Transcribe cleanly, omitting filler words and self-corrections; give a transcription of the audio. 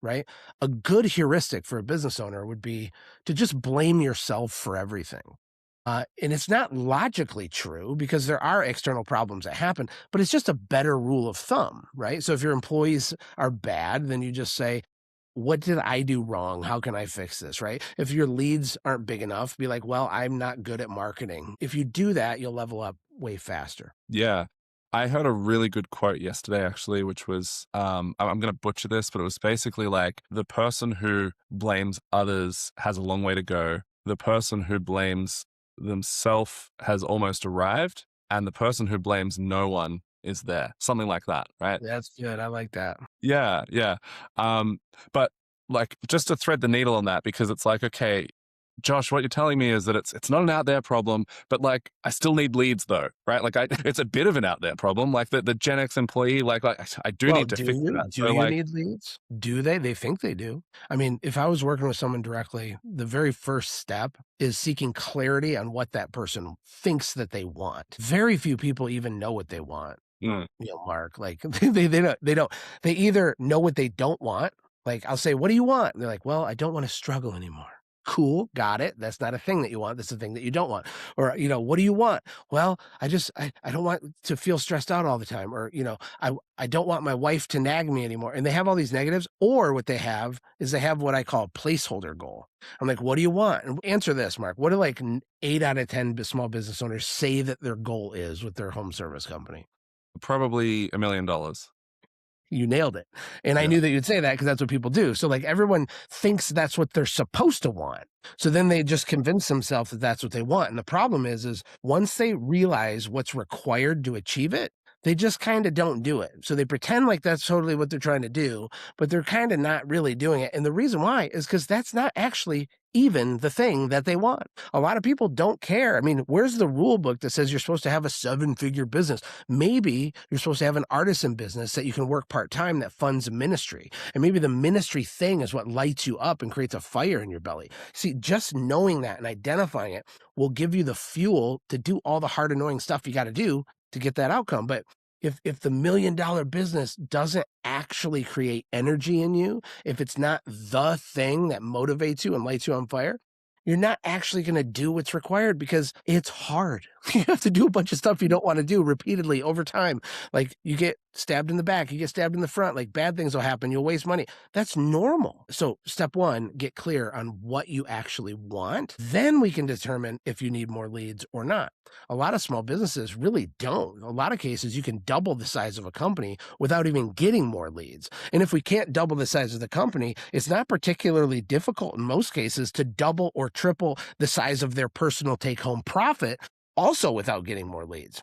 right? A good heuristic for a business owner would be to just blame yourself for everything. And it's not logically true because there are external problems that happen, but it's just a better rule of thumb, right? So if your employees are bad, then you just say, what did I do wrong? How can I fix this, right? If your leads aren't big enough, be like, well, I'm not good at marketing. If you do that, you'll level up way faster. Yeah. I heard a really good quote yesterday, actually, which was I'm going to butcher this, but it was basically like the person who blames others has a long way to go. The person who blames themselves has almost arrived. And the person who blames no one is there. Something like that, right? That's good. I like that. Yeah, yeah. But like just to thread the needle on that, because it's like, okay, Josh, what you're telling me is that it's not an out there problem, but like I still need leads though, right? Like it's a bit of an out there problem. Like the Gen X employee, like I do Well, need to do fix you? that. Do So you like, need leads? Do they? They think they do. I mean, if I was working with someone directly, the very first step is seeking clarity on what that person thinks that they want. Very few people even know what they want. mm, Mark, like they either know what they don't want. Like I'll say, what do you want? And they're like, well, I don't want to struggle anymore. Cool. Got it. That's not a thing that you want. That's the thing that you don't want. Or, what do you want? Well, I don't want to feel stressed out all the time. Or, I don't want my wife to nag me anymore. And they have all these negatives. Or what they have is they have what I call a placeholder goal. I'm like, what do you want? And answer this, Mark. What do like 8 out of 10 small business owners say that their goal is with their home service company? probably $1 million. You nailed it. And I Yeah. knew that you'd say that because that's what people do. So like everyone thinks that's what they're supposed to want. So then they just convince themselves that that's what they want. And the problem is once they realize what's required to achieve it, they just kind of don't do it. So they pretend like that's totally what they're trying to do, but they're kind of not really doing it. And the reason why is because that's not actually even the thing that they want. A lot of people don't care. I mean, where's the rule book that says you're supposed to have a 7-figure business? Maybe you're supposed to have an artisan business that you can work part-time that funds a ministry. And maybe the ministry thing is what lights you up and creates a fire in your belly. See, just knowing that and identifying it will give you the fuel to do all the hard, annoying stuff you got to do to get that outcome. But if the $1 million business doesn't actually create energy in you, if it's not the thing that motivates you and lights you on fire, you're not actually going to do what's required because it's hard. You have to do a bunch of stuff you don't want to do repeatedly over time. Like you get stabbed in the back, you get stabbed in the front, like bad things will happen. You'll waste money. That's normal. So step one, get clear on what you actually want. Then we can determine if you need more leads or not. A lot of small businesses really don't. In a lot of cases, you can double the size of a company without even getting more leads. And if we can't double the size of the company, it's not particularly difficult in most cases to double or triple the size of their personal take-home profit also without getting more leads.